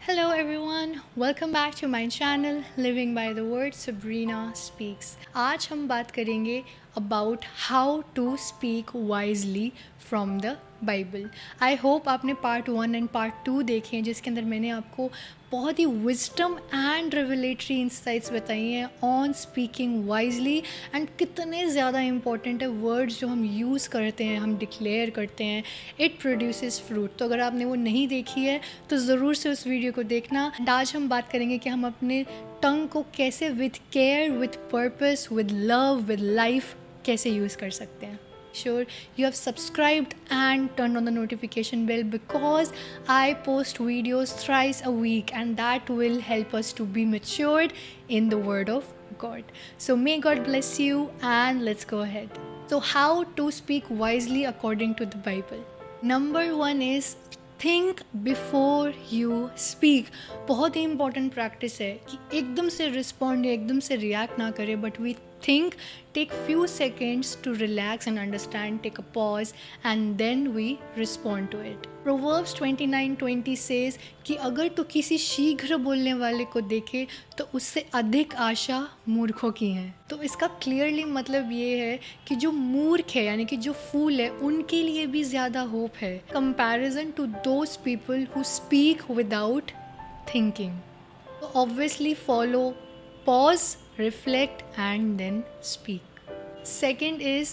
Hello everyone, welcome back to my channel Living by the Word Sabrina Speaks. आज हम बात करेंगे about how to speak wisely from the Bible. I hope आपने part 1 and part 2 देखे हैं जिसके अंदर मैंने आपको बहुत ही विजडम एंड रेवलेटरी इंसाइट्स बताई हैं ऑन स्पीकिंग वाइजली एंड कितने ज़्यादा इंपॉर्टेंट है वर्ड्स जो हम यूज़ करते हैं, हम डिक्लेयर करते हैं, इट प्रोड्यूसेस फ्रूट. तो अगर आपने वो नहीं देखी है तो ज़रूर से उस वीडियो को देखना. आज हम बात करेंगे कि हम अपने टंग को कैसे with care, with purpose, with love, with life कैसे यूज़ कर सकते हैं. Sure you have subscribed and turned on the notification bell because I post videos thrice a week and that will help us to be matured in the word of God. So may God bless you and let's go ahead. So how to speak wisely according to the Bible. Number 1 is think before you speak. बहुत ही important practice है कि एकदम से respond या एकदम से react ना करें, but we think, take few seconds to relax and understand, take a pause and then we respond to it. Proverbs 29:20 says कि अगर तू किसी शीघ्र बोलने वाले को देखे तो उससे अधिक आशा मूर्खों की है. तो इसका क्लियरली मतलब ये है कि जो मूर्ख है यानी कि जो फूल है उनके लिए भी ज़्यादा होप है comparison to those people who speak without thinking. तो obviously follow, pause, reflect and then speak. Second is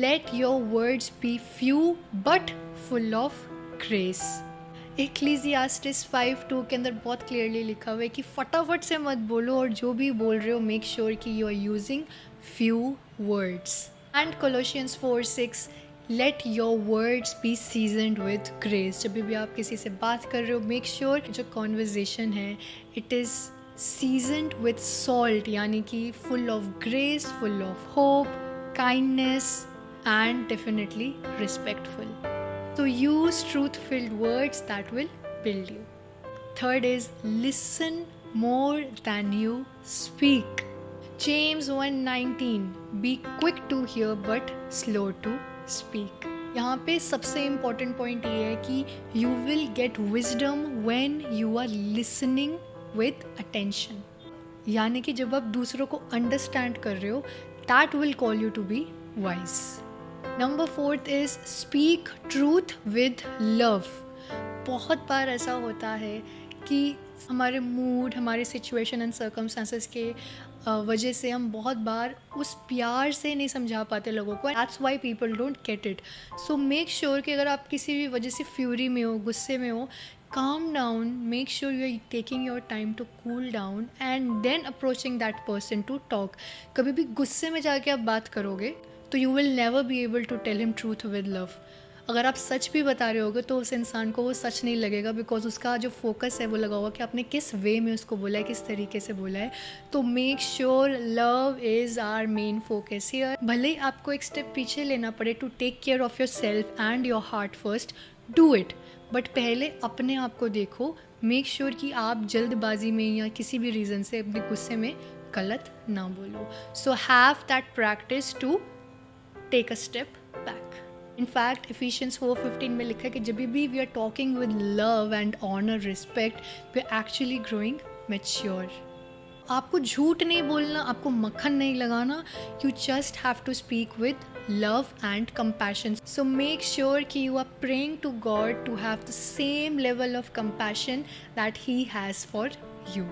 let your words be few but full of grace. Ecclesiastes 5:2 के अंदर बहुत क्लियरली लिखा हुआ है कि फटाफट से मत बोलो और जो भी बोल रहे हो मेक श्योर कि you are using few words. And Colossians 4:6 let your words be seasoned with grace. जब भी आप किसी से बात कर रहे हो मेक श्योर जो कॉन्वर्जेशन है it is seasoned with salt यानी कि full of grace, full of hope, kindness and definitely respectful. So use truth-filled words that will build you. Third is listen more than you speak. James 1:19 be quick to hear but slow to speak. यहाँ पे सबसे important point ये है कि you will get wisdom when you are listening with attention. यानी कि जब आप दूसरों को अंडरस्टैंड कर रहे हो that will call you to be wise. Number 4 is speak truth with love. बहुत बार ऐसा होता है कि हमारे मूड, हमारे सिचुएशन एंड सर्कमस्टांसेस के वजह से हम बहुत बार उस प्यार से नहीं समझा पाते लोगों को. That's why people don't get it. So make sure कि अगर आप किसी भी वजह से फ्यूरी में हो, गुस्से में हो, calm down, make sure you are taking your time to cool down and then approaching that person to talk. कभी भी गुस्से में जाके आप बात करोगे तो you will never be able to tell him truth with love. अगर आप सच भी बता रहे होगे तो उस इंसान को वो सच नहीं लगेगा बिकॉज उसका जो फोकस है वो लगा हुआ कि आपने किस वे में उसको बोला है, किस तरीके से बोला है. तो make sure love is our main focus here. भले ही आपको एक स्टेप पीछे लेना पड़े to take care of yourself and your heart first, do it. But पहले अपने आप को देखो. मेक श्योर कि आप जल्दबाजी में या किसी भी रीज़न से अपने गुस्से में गलत ना बोलो. So have that practice to take a step back. In fact, Ephesians 4:15 में लिखा है कि जब भी we are talking with love and honor, respect, we are actually growing mature. आपको झूठ नहीं बोलना, आपको मक्खन नहीं लगाना. You just have to speak with love and compassion. So make sure कि you are praying to God to have the same level of compassion that He has for you.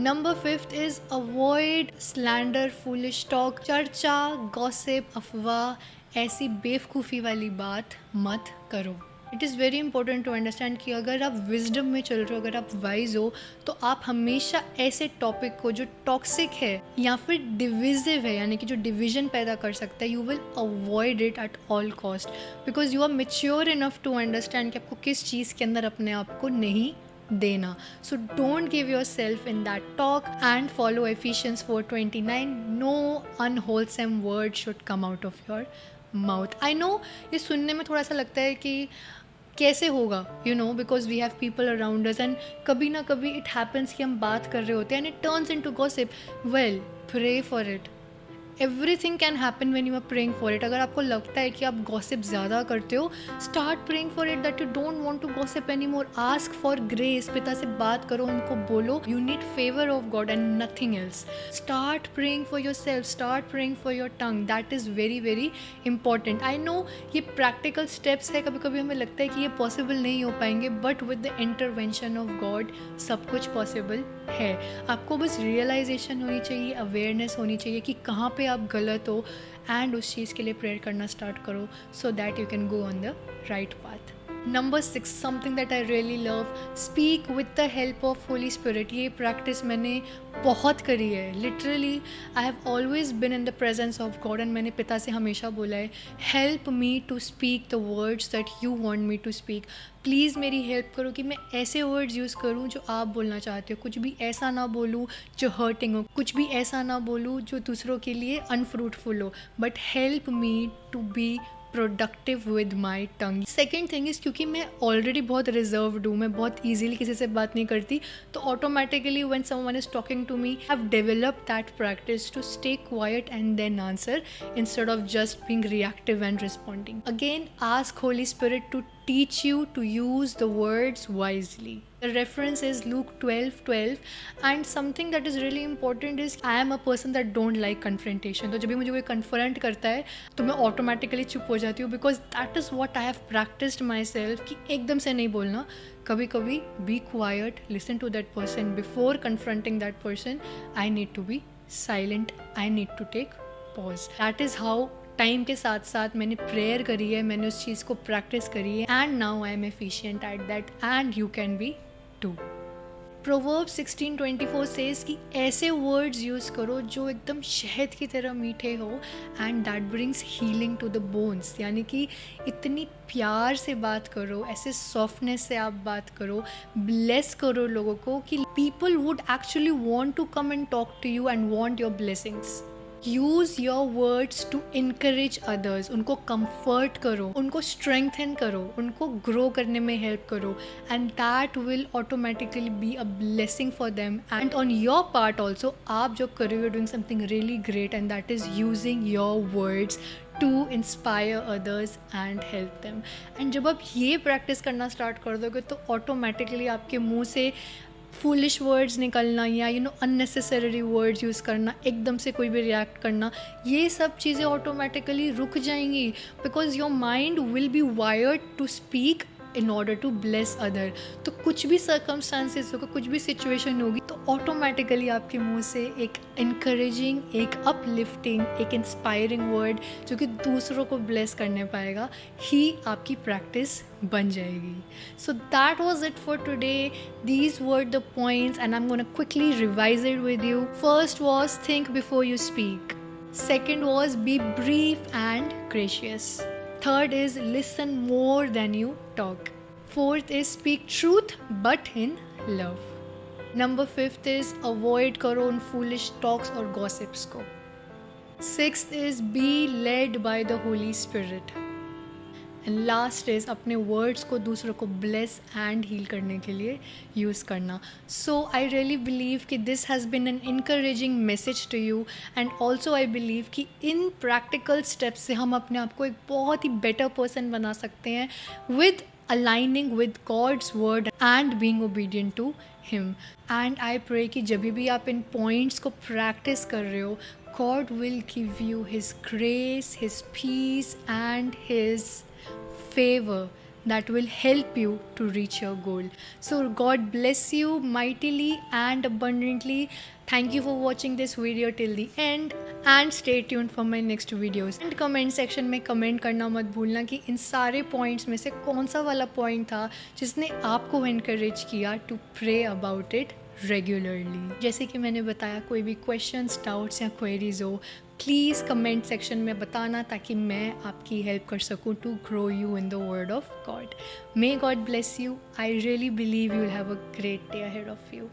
Number 5 is avoid slander, foolish talk. चर्चा, gossip, अफवाह, ऐसी बेवकूफ़ी वाली बात मत करो. It is very important to understand कि अगर आप विजडम में चल रहे हो, अगर आप वाइज हो, तो आप हमेशा ऐसे टॉपिक को जो टॉक्सिक है या फिर डिविजिव है यानी कि जो डिवीजन पैदा कर सकता है, you will avoid it at all cost because you are mature enough to understand कि आपको किस चीज़ के अंदर अपने आप को नहीं देना. So don't give yourself in that talk and follow Ephesians 4:29. No unwholesome word should come out of your mouth. I know ये सुनने में थोड़ा सा लगता है कि कैसे होगा, you know, because we have people around us and कभी ना कभी इट हैपन्स कि हम बात कर रहे होते हैं and it turns into gossip. Well, pray for it. Everything can happen when you are praying for it. अगर आपको लगता है कि आप गॉसिप ज़्यादा करते हो, start praying for it that you don't want to gossip any more. Ask for grace. पिता से बात करो, उनको बोलो you need favour of God and nothing else. Start praying for yourself, start praying for your tongue. That is very very important. I know ये practical steps है, कभी कभी हमें लगता है कि ये पॉसिबल नहीं हो पाएंगे, but with the intervention of God सब कुछ पॉसिबल है. आपको बस रियलाइजेशन होनी चाहिए, अवेयरनेस होनी चाहिए कि कहाँ पे आप गलत हो, एंड उस चीज़ के लिए प्रेयर करना स्टार्ट करो so that you can go on the right path. Number 6, something that I really love, speak with the help of Holy Spirit. ये प्रैक्टिस मैंने बहुत करी है. Literally I have always been in the presence of God and मैंने पिता से हमेशा बोला है, help me to speak the words that you want me to speak. Please मेरी हेल्प करो कि मैं ऐसे वर्ड्स यूज़ करूँ जो आप बोलना चाहते हो. कुछ भी ऐसा ना बोलूँ जो हर्टिंग हो, कुछ भी ऐसा ना बोलूँ जो दूसरों के लिए अनफ्रूटफुल हो, but help me to be productive with my tongue. Second thing is, क्योंकि मैं ऑलरेडी बहुत रिजर्व्ड हूँ, मैं बहुत ईजिली किसी से बात नहीं करती, तो automatically when someone is talking to me, I have developed that practice to stay quiet and then answer instead of just being reactive and responding. Again ask Holy Spirit to teach you to use the words wisely. The reference is Luke 12:12, and something that is really important is I am a person that don't like confrontation. तो जब भी मुझे कोई confront करता है तो मैं automatically चुप हो जाती हूँ, because that is what I have practiced myself कि एकदम से नहीं बोलना. कभी कभी be quiet, listen to that person. Before confronting that person, I need to be silent, I need to take pause. That is how time के साथ साथ मैंने प्रेयर करी है, मैंने उस चीज़ को प्रैक्टिस करी है, and now I am efficient at that, and you can be too. Proverbs 16:24 says कि ऐसे वर्ड्स यूज़ करो जो एकदम शहद की तरह मीठे हो, and that brings healing to the bones. यानी कि इतनी प्यार से बात करो, ऐसे सॉफ्टनेस से आप बात करो, ब्लेस करो लोगों को कि people would actually want to come and talk to you and want your blessings. Use your words to encourage others. उनको कंफर्ट करो, उनको स्ट्रेंथन करो, उनको ग्रो करने में हेल्प करो, and that will automatically be a blessing for them and on your part also. आप जो कर रहे हो, doing something really great, and that is using your words to inspire others and help them. And जब आप ये practice करना start कर दोगे तो ऑटोमेटिकली आपके मुँह से फूलिश वर्ड्स निकलना या अननेसेसरी वर्ड्स यूज़ करना, एकदम से कोई भी रिएक्ट करना, ये सब चीज़ें ऑटोमेटिकली रुक जाएंगी, because your mind will be wired to speak in order to bless other. तो कुछ भी सर्कमस्टांसिस होगा, कुछ भी सिचुएशन होगी, तो ऑटोमेटिकली आपके मुंह से एक इनकरेजिंग, एक अपलिफ्टिंग, एक इंस्पायरिंग वर्ड जो कि दूसरों को ब्लेस करने पाएगा ही आपकी प्रैक्टिस बन जाएगी. So that was it for today. These were the points and I am gonna quickly revise it with you. First was think before you speak. Second was be brief and gracious. Third is listen more than you talk. Fourth is speak truth but in love. Number 5th is avoid करो उन foolish talks और gossips को. 6th is be led by the Holy Spirit. And last is अपने words को दूसरों को bless and heal करने के लिए यूज़ करना. सो आई रियली बिलीव कि this has been an encouraging message to you, and also I believe कि इन प्रैक्टिकल स्टेप्स से हम अपने आप को एक बहुत ही बेटर पर्सन बना सकते हैं with aligning with God's word and being obedient to him. And I pray कि जब भी आप इन पॉइंट्स को प्रैक्टिस कर रहे हो, God will give you His grace, His peace and His favor that will help you to reach your goal. So God bless you mightily and abundantly. Thank you for watching this video till the end and stay tuned for my next videos. And comment section में comment करना मत भूलना कि इन सारे points में से कौन सा वाला point था जिसने आपको encourage किया to pray about it regularly. जैसे कि मैंने बताया, कोई भी क्वेश्चंस, डाउट्स या क्वेरीज हो, प्लीज़ कमेंट सेक्शन में बताना ताकि मैं आपकी हेल्प कर सकूँ to grow you in the word of God. May God bless you. I really believe you will have a great day ahead of you.